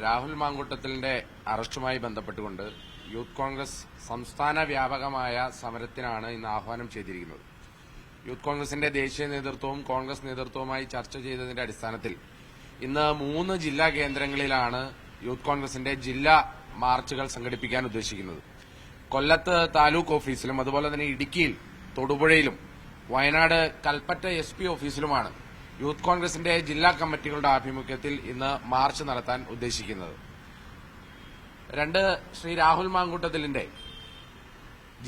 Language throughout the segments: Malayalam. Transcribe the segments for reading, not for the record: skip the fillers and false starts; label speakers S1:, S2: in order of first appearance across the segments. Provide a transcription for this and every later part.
S1: രാഹുൽ മാങ്കൂട്ടത്തിലിന്റെ അറസ്റ്റുമായി ബന്ധപ്പെട്ടുകൊണ്ട് യൂത്ത് കോൺഗ്രസ് സംസ്ഥാന വ്യാപകമായ സമരത്തിനാണ് ഇന്ന് ആഹ്വാനം ചെയ്തിരിക്കുന്നത്. യൂത്ത് കോൺഗ്രസിന്റെ ദേശീയ നേതൃത്വവും കോൺഗ്രസ് നേതൃത്വവുമായി ചർച്ച ചെയ്തതിന്റെ അടിസ്ഥാനത്തിൽ ഇന്ന് 3 ജില്ലാ കേന്ദ്രങ്ങളിലാണ് യൂത്ത് കോൺഗ്രസിന്റെ ജില്ലാ മാർച്ചുകൾ സംഘടിപ്പിക്കാൻ ഉദ്ദേശിക്കുന്നത്. കൊല്ലത്ത് താലൂക്ക് ഓഫീസിലും അതുപോലെ തന്നെ ഇടുക്കിയിൽ തൊടുപുഴയിലും വയനാട് കൽപ്പറ്റ SP ഓഫീസിലുമാണ് യൂത്ത് കോൺഗ്രസിന്റെ ജില്ലാ കമ്മിറ്റികളുടെ ആഭിമുഖ്യത്തിൽ ഇന്ന് മാർച്ച് നടത്താൻ ഉദ്ദേശിക്കുന്നത്. ശ്രീ രാഹുൽ മാങ്കൂട്ടത്തിലിന്റെ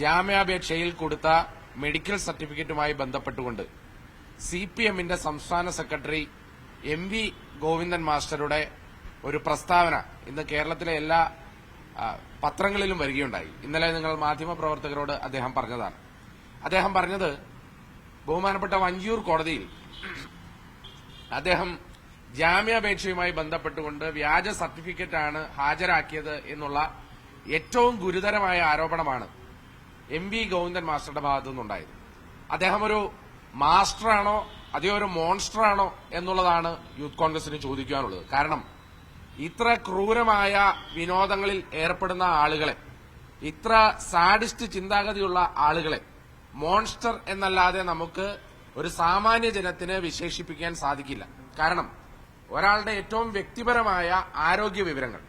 S1: ജാമ്യാപേക്ഷയിൽ കൊടുത്ത മെഡിക്കൽ സർട്ടിഫിക്കറ്റുമായി ബന്ധപ്പെട്ടുകൊണ്ട് CPMന്റെ സംസ്ഥാന സെക്രട്ടറി MV ഗോവിന്ദൻ മാസ്റ്ററുടെ ഒരു പ്രസ്താവന ഇന്ന് കേരളത്തിലെ എല്ലാ പത്രങ്ങളിലും വരികയുണ്ടായി. ഇന്നലെ നിങ്ങൾ മാധ്യമപ്രവർത്തകരോട് അദ്ദേഹം പറഞ്ഞതാണ്. അദ്ദേഹം പറഞ്ഞത് ബഹുമാനപ്പെട്ട വഞ്ചിയൂർ കോടതിയിൽ അദ്ദേഹം ജാമ്യാപേക്ഷയുമായി ബന്ധപ്പെട്ടുകൊണ്ട് വ്യാജ സർട്ടിഫിക്കറ്റാണ് ഹാജരാക്കിയത് എന്നുള്ള ഏറ്റവും ഗുരുതരമായ ആരോപണമാണ് MV ഗോവിന്ദൻ മാസ്റ്ററുടെ ഭാഗത്തു നിന്നുണ്ടായത്. അദ്ദേഹം ഒരു മാസ്റ്ററാണോ അതോ ഒരു മോൺസ്റ്ററാണോ എന്നുള്ളതാണ് യൂത്ത് കോൺഗ്രസിന് ചോദിക്കാനുള്ളത്. കാരണം ഇത്ര ക്രൂരമായ വിനോദങ്ങളിൽ ഏർപ്പെടുന്ന ആളുകളെ, ഇത്ര സാഡിസ്റ്റ് ചിന്താഗതിയുള്ള ആളുകളെ മോൺസ്റ്റർ എന്നല്ലാതെ നമുക്ക് ഒരു സാമാന്യ ജനത്തിന് വിശേഷിപ്പിക്കാൻ സാധിക്കില്ല. കാരണം ഒരാളുടെ ഏറ്റവും വ്യക്തിപരമായ ആരോഗ്യ വിവരങ്ങൾ,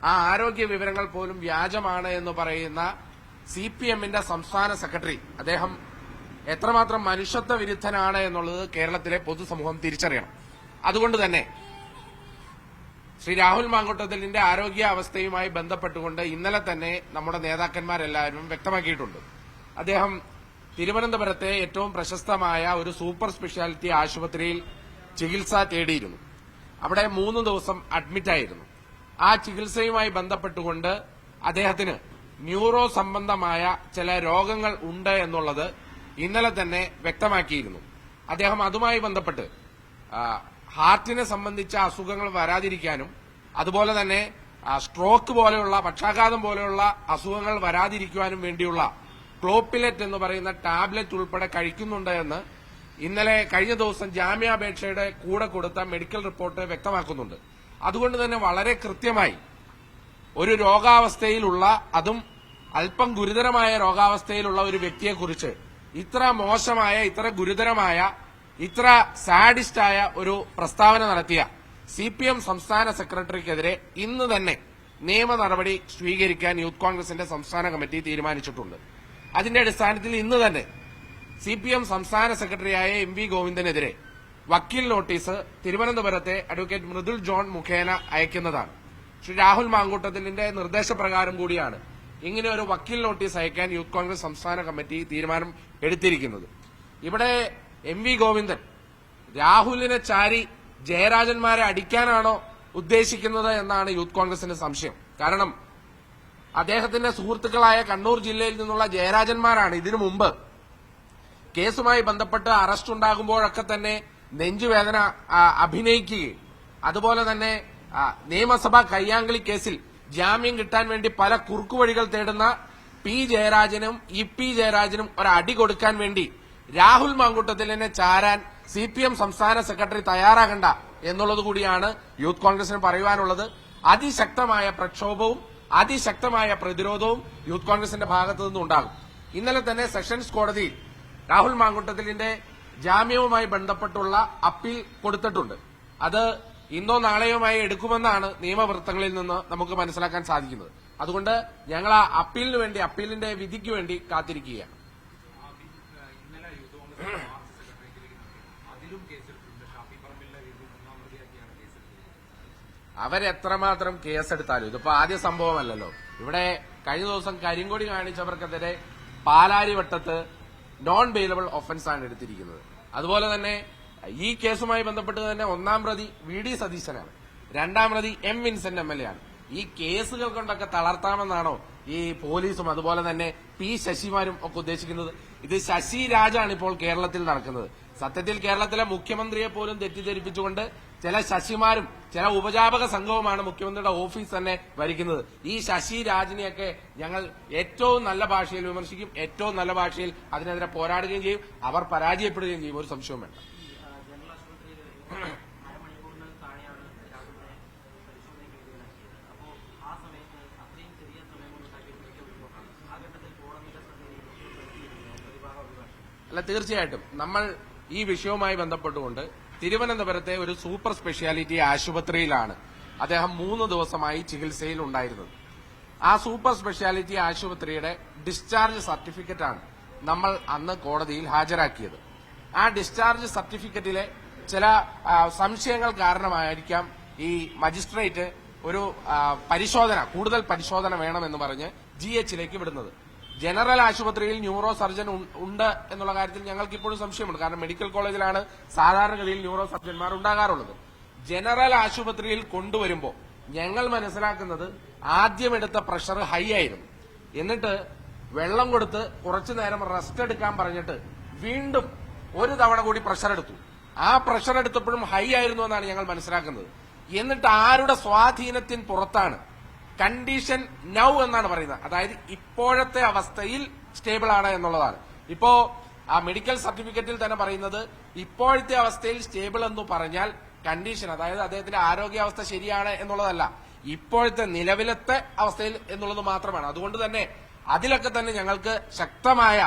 S1: ആ ആരോഗ്യ വിവരങ്ങൾ പോലും വ്യാജമാണ് എന്ന് പറയുന്ന CPMന്റെ സംസ്ഥാന സെക്രട്ടറി, അദ്ദേഹം എത്രമാത്രം മനുഷ്യത്വ വിരുദ്ധനാണ് എന്നുള്ളത് കേരളത്തിലെ പൊതുസമൂഹം തിരിച്ചറിയണം. അതുകൊണ്ട് തന്നെ ശ്രീ രാഹുൽ മാങ്കൂട്ടത്തിലിന്റെ ആരോഗ്യാവസ്ഥയുമായി ബന്ധപ്പെട്ടുകൊണ്ട് ഇന്നലെ തന്നെ നമ്മുടെ നേതാക്കന്മാരെല്ലാവരും വ്യക്തമാക്കിയിട്ടുണ്ട്. അദ്ദേഹം തിരുവനന്തപുരത്തെ ഏറ്റവും പ്രശസ്തമായ ഒരു സൂപ്പർ സ്പെഷ്യാലിറ്റി ആശുപത്രിയിൽ ചികിത്സ തേടിയിരുന്നു. അവിടെ 3 ദിവസം അഡ്മിറ്റായിരുന്നു. ആ ചികിത്സയുമായി ബന്ധപ്പെട്ടുകൊണ്ട് അദ്ദേഹത്തിന് ന്യൂറോ സംബന്ധമായ ചില രോഗങ്ങൾ ഉണ്ട് എന്നുള്ളത് ഇന്നലെ തന്നെ വ്യക്തമാക്കിയിരുന്നു. അദ്ദേഹം അതുമായി ബന്ധപ്പെട്ട് ഹാർട്ടിനെ സംബന്ധിച്ച അസുഖങ്ങൾ വരാതിരിക്കാനും അതുപോലെ തന്നെ സ്ട്രോക്ക് പോലെയുള്ള പക്ഷാഘാതം പോലെയുള്ള അസുഖങ്ങൾ വരാതിരിക്കുവാനും വേണ്ടിയുള്ള ക്ലോപ്പിലെറ്റ് എന്ന് പറയുന്ന ടാബ്ലറ്റ് ഉൾപ്പെടെ കഴിക്കുന്നുണ്ട് എന്ന് ഇന്നലെ കഴിഞ്ഞ ദിവസം ജാമ്യാപേക്ഷയുടെ കൂടെ കൊടുത്ത മെഡിക്കൽ റിപ്പോർട്ട് വ്യക്തമാക്കുന്നുണ്ട്. അതുകൊണ്ട് തന്നെ വളരെ കൃത്യമായി ഒരു രോഗാവസ്ഥയിലുള്ള, അതും അല്പം ഗുരുതരമായ രോഗാവസ്ഥയിലുള്ള ഒരു വ്യക്തിയെക്കുറിച്ച് ഇത്ര മോശമായ, ഇത്ര ഗുരുതരമായ, ഇത്ര സാഡിസ്റ്റായ ഒരു പ്രസ്താവന നടത്തിയ CPM സംസ്ഥാന സെക്രട്ടറിക്കെതിരെ ഇന്ന് തന്നെ നിയമ നടപടി സ്വീകരിക്കാൻ യൂത്ത് കോൺഗ്രസിന്റെ സംസ്ഥാന കമ്മിറ്റി തീരുമാനിച്ചിട്ടുണ്ട്. അതിന്റെ അടിസ്ഥാനത്തിൽ ഇന്ന് തന്നെ CPM സംസ്ഥാന സെക്രട്ടറിയായ MV ഗോവിന്ദനെതിരെ വക്കീൽ നോട്ടീസ് തിരുവനന്തപുരത്തെ അഡ്വക്കേറ്റ് മൃദുൽ ജോൺ മുഖേന അയക്കുന്നതാണ്. ശ്രീ രാഹുൽ മാങ്കൂട്ടത്തിലിന്റെ നിർദ്ദേശപ്രകാരം കൂടിയാണ് ഇങ്ങനെ ഒരു വക്കീൽ നോട്ടീസ് അയക്കാൻ യൂത്ത് കോൺഗ്രസ് സംസ്ഥാന കമ്മിറ്റി തീരുമാനം എടുത്തിരിക്കുന്നത്. ഇവിടെ MV ഗോവിന്ദൻ രാഹുലിനെ ചാരി ജയരാജന്മാരെ അടിക്കാനാണോ ഉദ്ദേശിക്കുന്നത് എന്നാണ് യൂത്ത് കോൺഗ്രസിന്റെ സംശയം. കാരണം അദ്ദേഹത്തിന്റെ സുഹൃത്തുക്കളായ കണ്ണൂർ ജില്ലയിൽ നിന്നുള്ള ജയരാജന്മാരാണ് ഇതിനു മുമ്പ് കേസുമായി ബന്ധപ്പെട്ട് അറസ്റ്റ് ഉണ്ടാകുമ്പോഴൊക്കെ തന്നെ നെഞ്ചുവേദന അഭിനയിക്കുകയും അതുപോലെ തന്നെ നിയമസഭാ കയ്യാങ്കളി കേസിൽ ജാമ്യം കിട്ടാൻ വേണ്ടി പല കുറുക്കുവഴികൾ തേടുന്ന P ജയരാജനും EP ജയരാജനും ഒരടി കൊടുക്കാൻ വേണ്ടി രാഹുൽ മാങ്കൂട്ടത്തിലിനെ ചാരാൻ CPM സംസ്ഥാന സെക്രട്ടറി തയ്യാറാകണ്ട എന്നുള്ളത് കൂടിയാണ് യൂത്ത് കോൺഗ്രസിന് പറയുവാനുള്ളത്. അതിശക്തമായ പ്രക്ഷോഭവും അതിശക്തമായ പ്രതിരോധവും യൂത്ത് കോൺഗ്രസിന്റെ ഭാഗത്തു നിന്നുണ്ടാകും. ഇന്നലെ തന്നെ സെഷൻസ് കോടതിയിൽ രാഹുൽ മാങ്കൂട്ടത്തിലിന്റെ ജാമ്യവുമായി ബന്ധപ്പെട്ടുള്ള അപ്പീൽ കൊടുത്തിട്ടുണ്ട്. അത് ഇന്നോ നാളെയുമായി എടുക്കുമെന്നാണ് നിയമവൃത്തങ്ങളിൽ നിന്ന് നമുക്ക് മനസ്സിലാക്കാൻ സാധിക്കുന്നത്. അതുകൊണ്ട് ഞങ്ങൾ ആ അപ്പീലിന് വേണ്ടി, അപ്പീലിന്റെ വിധിക്ക് വേണ്ടി കാത്തിരിക്കുകയാണ്. അവരെത്രമാത്രം കേസെടുത്താലും ഇതിപ്പോ ആദ്യ സംഭവമല്ലല്ലോ. ഇവിടെ കഴിഞ്ഞ ദിവസം കരിങ്കൊടി കാണിച്ചവർക്കെതിരെ പാലാരിവട്ടത്ത് നോൺ ബെയിലബിൾ ഒഫൻസ് ആണ് എടുത്തിരിക്കുന്നത്. അതുപോലെ തന്നെ ഈ കേസുമായി ബന്ധപ്പെട്ട് തന്നെ 1-ാം പ്രതി VD സതീശനാണ്, 2-ാം പ്രതി M വിൻസെന്റ് MLA ആണ്. ഈ കേസുകൾ കൊണ്ടൊക്കെ തളർത്താമെന്നാണോ ഈ പോലീസും അതുപോലെ തന്നെ P ശശിമാരും ഒക്കെ ഉദ്ദേശിക്കുന്നത്? ഇത് ശശി രാജാണ് ഇപ്പോൾ കേരളത്തിൽ നടക്കുന്നത്. സത്യത്തിൽ കേരളത്തിലെ മുഖ്യമന്ത്രിയെ പോലും തെറ്റിദ്ധരിപ്പിച്ചുകൊണ്ട് ചില ശശിമാരും ചില ഉപജാപക സംഘവുമാണ് മുഖ്യമന്ത്രിയുടെ ഓഫീസ് തന്നെ ഭരിക്കുന്നത്. ഈ ശശി രാജിനെയൊക്കെ ഞങ്ങൾ ഏറ്റവും നല്ല ഭാഷയിൽ വിമർശിക്കും, ഏറ്റവും നല്ല ഭാഷയിൽ അതിനെതിരെ പോരാടുകയും ചെയ്യും. അവർ പരാജയപ്പെടുകയും ചെയ്യും, ഒരു സംശയവും വേണ്ട. അല്ല, തീർച്ചയായിട്ടും നമ്മൾ ഈ വിഷയവുമായി ബന്ധപ്പെട്ടുകൊണ്ട് തിരുവനന്തപുരത്തെ ഒരു സൂപ്പർ സ്പെഷ്യാലിറ്റി ആശുപത്രിയിലാണ് അദ്ദേഹം 3 ദിവസമായി ചികിത്സയിൽ ഉണ്ടായിരുന്നത്. ആ സൂപ്പർ സ്പെഷ്യാലിറ്റി ആശുപത്രിയുടെ ഡിസ്ചാർജ് സർട്ടിഫിക്കറ്റാണ് നമ്മൾ അന്ന് കോടതിയിൽ ഹാജരാക്കിയത്. ആ ഡിസ്ചാർജ് സർട്ടിഫിക്കറ്റിലെ ചില സംശയങ്ങൾ കാരണമായിരിക്കാം ഈ മജിസ്ട്രേറ്റ് ഒരു കൂടുതൽ പരിശോധന വേണമെന്ന് പറഞ്ഞ് GH വിടുന്നത്. ജനറൽ ആശുപത്രിയിൽ ന്യൂറോ സർജൻ ഉണ്ട് എന്നുള്ള കാര്യത്തിൽ ഞങ്ങൾക്ക് ഇപ്പോഴും സംശയമുണ്ട്. കാരണം മെഡിക്കൽ കോളേജിലാണ് സാധാരണഗതിയിൽ ന്യൂറോ സർജന്മാർ ഉണ്ടാകാറുള്ളത്. ജനറൽ ആശുപത്രിയിൽ കൊണ്ടുവരുമ്പോൾ ഞങ്ങൾ മനസ്സിലാക്കുന്നത് ആദ്യം എടുത്ത പ്രഷർ ഹൈ ആയിരുന്നു. എന്നിട്ട് വെള്ളം കൊടുത്ത് കുറച്ചു നേരം റെസ്റ്റ് എടുക്കാൻ പറഞ്ഞിട്ട് വീണ്ടും ഒരു തവണ കൂടി പ്രഷർ എടുത്തു. ആ പ്രഷർ എടുത്തപ്പോഴും ഹൈ ആയിരുന്നു എന്നാണ് ഞങ്ങൾ മനസ്സിലാക്കുന്നത്. എന്നിട്ട് ആരുടെ സ്വാധീനത്തിന് പുറത്താണ് കണ്ടീഷൻ നൗ എന്നാണ് പറയുന്നത്. അതായത് ഇപ്പോഴത്തെ അവസ്ഥയിൽ സ്റ്റേബിൾ ആണ് എന്നുള്ളതാണ്. ഇപ്പോ ആ മെഡിക്കൽ സർട്ടിഫിക്കറ്റിൽ തന്നെ പറയുന്നത് ഇപ്പോഴത്തെ അവസ്ഥയിൽ സ്റ്റേബിൾ എന്ന് പറഞ്ഞാൽ കണ്ടീഷൻ, അതായത് അദ്ദേഹത്തിന്റെ ആരോഗ്യാവസ്ഥ ശരിയാണ് എന്നുള്ളതല്ല, ഇപ്പോഴത്തെ നിലവിലത്തെ അവസ്ഥയിൽ എന്നുള്ളത് മാത്രമാണ്. അതുകൊണ്ട് തന്നെ അതിലൊക്കെ തന്നെ ഞങ്ങൾക്ക് ശക്തമായ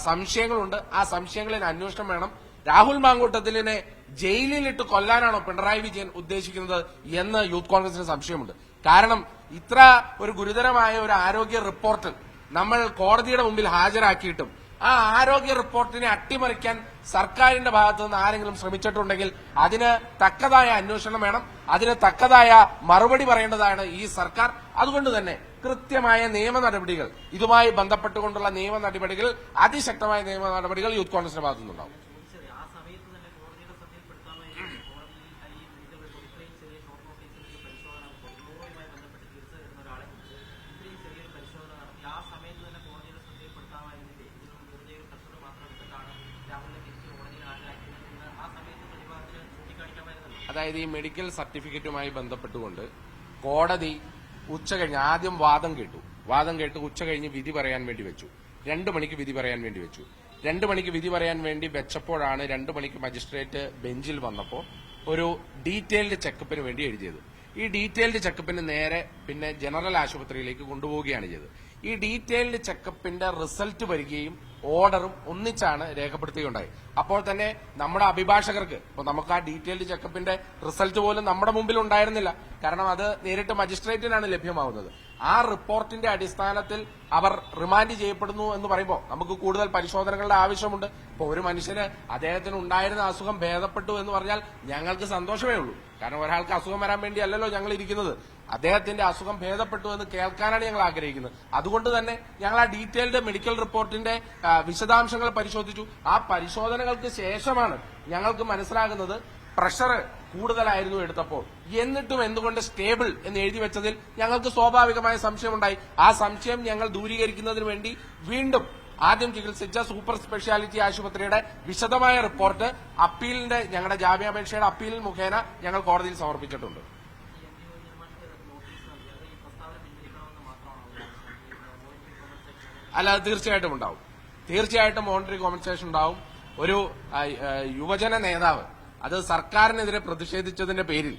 S1: സംശയങ്ങളുണ്ട്. ആ സംശയങ്ങളിൽ അന്വേഷണം വേണം. രാഹുൽ മാങ്കൂട്ടത്തിലിനെ ജയിലിലിട്ട് കൊല്ലാനാണോ പിണറായി വിജയൻ ഉദ്ദേശിക്കുന്നത് എന്ന് യൂത്ത് കോൺഗ്രസിന് സംശയമുണ്ട്. കാരണം ഇത്ര ഒരു ഗുരുതരമായ ഒരു ആരോഗ്യ റിപ്പോർട്ട് നമ്മൾ കോടതിയുടെ മുമ്പിൽ ഹാജരാക്കിയിട്ടും ആ ആരോഗ്യ റിപ്പോർട്ടിനെ അട്ടിമറിക്കാൻ സർക്കാരിന്റെ ഭാഗത്തു നിന്ന് ആരെങ്കിലും ശ്രമിച്ചിട്ടുണ്ടെങ്കിൽ അതിന് തക്കതായ അന്വേഷണം വേണം. അതിന് തക്കതായ മറുപടി പറയേണ്ടതാണ് ഈ സർക്കാർ. അതുകൊണ്ട് തന്നെ കൃത്യമായ നിയമ നടപടികൾ, ഇതുമായി ബന്ധപ്പെട്ടുകൊണ്ടുള്ള നിയമ നടപടികൾ, അതിശക്തമായ നിയമ നടപടികൾ യൂത്ത് കോൺഗ്രസിന്റെ ഭാഗത്തു നിന്നുണ്ടാവും. അതായത് ഈ മെഡിക്കൽ സർട്ടിഫിക്കറ്റുമായി ബന്ധപ്പെട്ടുകൊണ്ട് കോടതി ഉച്ചകഴിഞ്ഞ് ആദ്യം വാദം കേട്ട് ഉച്ചകഴിഞ്ഞ് വിധി പറയാൻ വേണ്ടി വെച്ചു. 2 മണിക്ക് വിധി പറയാൻ വേണ്ടി വെച്ചു. 2 മണിക്ക് വിധി പറയാൻ വേണ്ടി വെച്ചപ്പോഴാണ് 2 മണിക്ക് മജിസ്ട്രേറ്റ് ബെഞ്ചിൽ വന്നപ്പോൾ ഒരു ഡീറ്റെയിൽഡ് ചെക്കപ്പിന് വേണ്ടി എഴുതിയത്. ഈ ഡീറ്റെയിൽഡ് ചെക്കപ്പിന് നേരെ പിന്നെ ജനറൽ ആശുപത്രിയിലേക്ക് കൊണ്ടുപോവുകയാണ് ചെയ്തത്. ഈ ഡീറ്റെയിൽഡ് ചെക്കപ്പിന്റെ റിസൾട്ട് വരികയും ഓർഡറും ഒന്നിച്ചാണ് രേഖപ്പെടുത്തുകയുണ്ടായി. അപ്പോൾ തന്നെ നമ്മുടെ അഭിഭാഷകർക്ക് ഇപ്പൊ നമുക്ക് ആ ഡീറ്റെയിൽഡ് ചെക്കപ്പിന്റെ റിസൾട്ട് പോലും നമ്മുടെ മുമ്പിൽ ഉണ്ടായിരുന്നില്ല. കാരണം അത് നേരിട്ട് മജിസ്ട്രേറ്റിനാണ് ലഭ്യമാവുന്നത്. ആ റിപ്പോർട്ടിന്റെ അടിസ്ഥാനത്തിൽ അവർ റിമാൻഡ് ചെയ്യപ്പെടുന്നു എന്ന് പറയുമ്പോൾ നമുക്ക് കൂടുതൽ പരിശോധനകളുടെ ആവശ്യമുണ്ട്. ഇപ്പൊ ഒരു മനുഷ്യന് അദ്ദേഹത്തിന് ഉണ്ടായിരുന്ന അസുഖം ഭേദപ്പെട്ടു എന്ന് പറഞ്ഞാൽ ഞങ്ങൾക്ക് സന്തോഷമേ ഉള്ളൂ. കാരണം ഒരാൾക്ക് അസുഖം വരാൻ വേണ്ടിയല്ലല്ലോ ഞങ്ങൾ ഇരിക്കുന്നത്. അദ്ദേഹത്തിന്റെ അസുഖം ഭേദപ്പെട്ടു എന്ന് കേൾക്കാനാണ് ഞങ്ങൾ ആഗ്രഹിക്കുന്നത്. അതുകൊണ്ട് തന്നെ ഞങ്ങൾ ആ ഡീറ്റെയിൽഡ് മെഡിക്കൽ റിപ്പോർട്ടിന്റെ വിശദാംശങ്ങൾ പരിശോധിച്ചു. ആ പരിശോധനകൾക്ക് ശേഷമാണ് ഞങ്ങൾക്ക് മനസ്സിലാകുന്നത് പ്രഷർ കൂടുതലായിരുന്നു എടുത്തപ്പോൾ. എന്നിട്ടും എന്തുകൊണ്ട് സ്റ്റേബിൾ എന്ന് എഴുതി വെച്ചതിൽ ഞങ്ങൾക്ക് സ്വാഭാവികമായ സംശയമുണ്ടായി. ആ സംശയം ഞങ്ങൾ ദൂരീകരിക്കുന്നതിന് വേണ്ടി വീണ്ടും ആദ്യം ചികിത്സിച്ച സൂപ്പർ സ്പെഷ്യാലിറ്റി ആശുപത്രിയുടെ വിശദമായ റിപ്പോർട്ട് ഞങ്ങളുടെ ജാമ്യാപേക്ഷയുടെ അപ്പീൽ മുഖേന ഞങ്ങൾ കോടതിയിൽ സമർപ്പിച്ചിട്ടുണ്ട്. അല്ല, തീർച്ചയായിട്ടും ഉണ്ടാവും. തീർച്ചയായിട്ടും മോണിറ്ററി കോമ്പൻസേഷൻ ഉണ്ടാവും. ഒരു യുവജന നേതാവ് അത് സർക്കാരിനെതിരെ പ്രതിഷേധിച്ചതിന്റെ പേരിൽ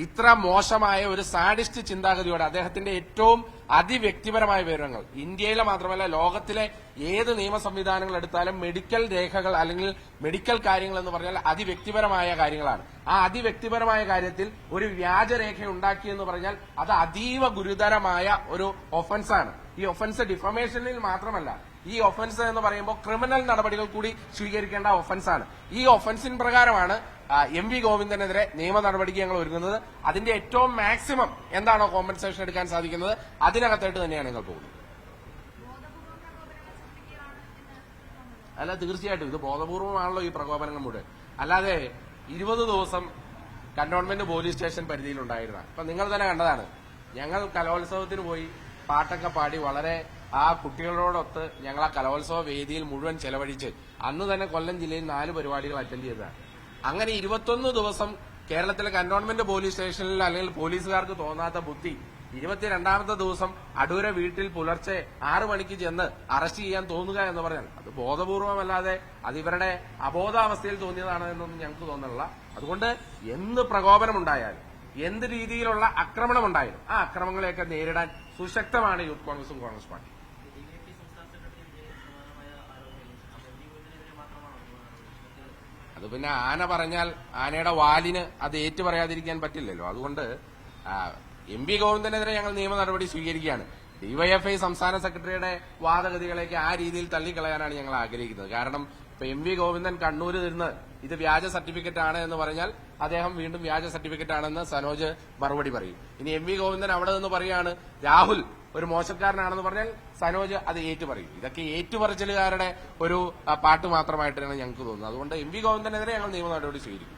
S1: ഇത്ര മോശമായ ഒരു സാഡിസ്റ്റ് ചിന്താഗതിയോടെ അദ്ദേഹത്തിന്റെ ഏറ്റവും അതിവ്യക്തിപരമായ വിവരങ്ങൾ, ഇന്ത്യയിലെ മാത്രമല്ല ലോകത്തിലെ ഏത് നിയമ സംവിധാനങ്ങൾ എടുത്താലും മെഡിക്കൽ രേഖകൾ അല്ലെങ്കിൽ മെഡിക്കൽ കാര്യങ്ങൾ എന്ന് പറഞ്ഞാൽ അതിവ്യക്തിപരമായ കാര്യങ്ങളാണ്. ആ അതിവ്യക്തിപരമായ കാര്യത്തിൽ ഒരു വ്യാജരേഖ ഉണ്ടാക്കിയെന്ന് പറഞ്ഞാൽ അത് അതീവ ഗുരുതരമായ ഒരു ഒഫൻസാണ്. ഈ ഒഫൻസ് ഡിഫമേഷനിൽ മാത്രമല്ല, ഈ ഒഫൻസ് എന്ന് പറയുമ്പോൾ ക്രിമിനൽ നടപടികൾ കൂടി സ്വീകരിക്കേണ്ട ഒഫൻസാണ്. ഈ ഒഫൻസിന് പ്രകാരമാണ് MV ഗോവിന്ദനെതിരെ നിയമ നടപടിക്ക് ഞങ്ങൾ ഒരുങ്ങുന്നത്. അതിന്റെ ഏറ്റവും മാക്സിമം എന്താണോ കോമ്പൻസേഷൻ എടുക്കാൻ സാധിക്കുന്നത് അതിനകത്തായിട്ട് തന്നെയാണ് ഞങ്ങൾ പോകുന്നത്. അല്ല, തീർച്ചയായിട്ടും ഇത് ബോധപൂർവമാണല്ലോ ഈ പ്രകോപനങ്ങൾ മുഴുവൻ. അല്ലാതെ 20 ദിവസം കന്റോൺമെന്റ് പോലീസ് സ്റ്റേഷൻ പരിധിയിലുണ്ടായിരുന്ന ഇപ്പൊ നിങ്ങൾ തന്നെ കണ്ടതാണ്. ഞങ്ങൾ കലോത്സവത്തിന് പോയി പാട്ടൊക്കെ പാടി വളരെ ആ കുട്ടികളോടൊത്ത് ഞങ്ങൾ ആ കലോത്സവ വേദിയിൽ മുഴുവൻ ചെലവഴിച്ച് അന്ന് തന്നെ കൊല്ലം ജില്ലയിൽ 4 പരിപാടികൾ അറ്റൻഡ് ചെയ്തതാണ്. അങ്ങനെ 21 ദിവസം കേരളത്തിലെ കന്റോൺമെന്റ് പോലീസ് സ്റ്റേഷനിൽ അല്ലെങ്കിൽ പോലീസുകാർക്ക് തോന്നാത്ത ബുദ്ധി 22ാമത്തെ ദിവസം അടൂര വീട്ടിൽ പുലർച്ചെ 6 മണിക്ക് ചെന്ന് അറസ്റ്റ് ചെയ്യാൻ തോന്നുക എന്ന് പറഞ്ഞാൽ അത് ബോധപൂർവമല്ലാതെ അത് ഇവരുടെ അബോധാവസ്ഥയിൽ തോന്നിയതാണ് എന്നൊന്നും ഞങ്ങൾക്ക് തോന്നുന്നില്ല. അതുകൊണ്ട് എന്ത് പ്രകോപനമുണ്ടായാലും എന്ത് രീതിയിലുള്ള ആക്രമണമുണ്ടായാലും ആ അക്രമങ്ങളെയൊക്കെ നേരിടാൻ സുശക്തമാണ് യൂത്ത് കോൺഗ്രസും കോൺഗ്രസ് പാർട്ടി. അത് പിന്നെ ആന പറഞ്ഞാൽ ആനയുടെ വാലിന് അത് ഏറ്റു പറയാതിരിക്കാൻ പറ്റില്ലല്ലോ. അതുകൊണ്ട് എം വി ഗോവിന്ദനെതിരെ ഞങ്ങൾ നിയമ നടപടി സ്വീകരിക്കുകയാണ്. ഡിവൈഎഫ്ഐ സംസ്ഥാന സെക്രട്ടറിയുടെ വാദഗതികളേക്ക് ആ രീതിയിൽ തള്ളിക്കളയാനാണ് ഞങ്ങൾ ആഗ്രഹിക്കുന്നത്. കാരണം ഇപ്പൊ എം വി ഗോവിന്ദൻ കണ്ണൂരിൽ നിന്ന് ഇത് വ്യാജ സർട്ടിഫിക്കറ്റ് ആണ് എന്ന് പറഞ്ഞാൽ അദ്ദേഹം വീണ്ടും വ്യാജ സർട്ടിഫിക്കറ്റ് ആണെന്ന് സനോജ് മറുപടി പറയും. ഇനി എം വി ഗോവിന്ദൻ അവിടെ നിന്ന് പറയാണ് രാഹുൽ ഒരു മോശക്കാരനാണെന്ന് പറഞ്ഞാൽ സനോജ് അത് ഏറ്റു പറയും. ഇതൊക്കെ ഏറ്റുപറച്ചിലുകാരുടെ ഒരു പാട്ട് മാത്രമായിട്ടാണ് ഞങ്ങൾക്ക് തോന്നുന്നത്. അതുകൊണ്ട് എം വി ഗോവിന്ദനെതിരെ ഞങ്ങൾ നിയമ നടപടി സ്വീകരിക്കും.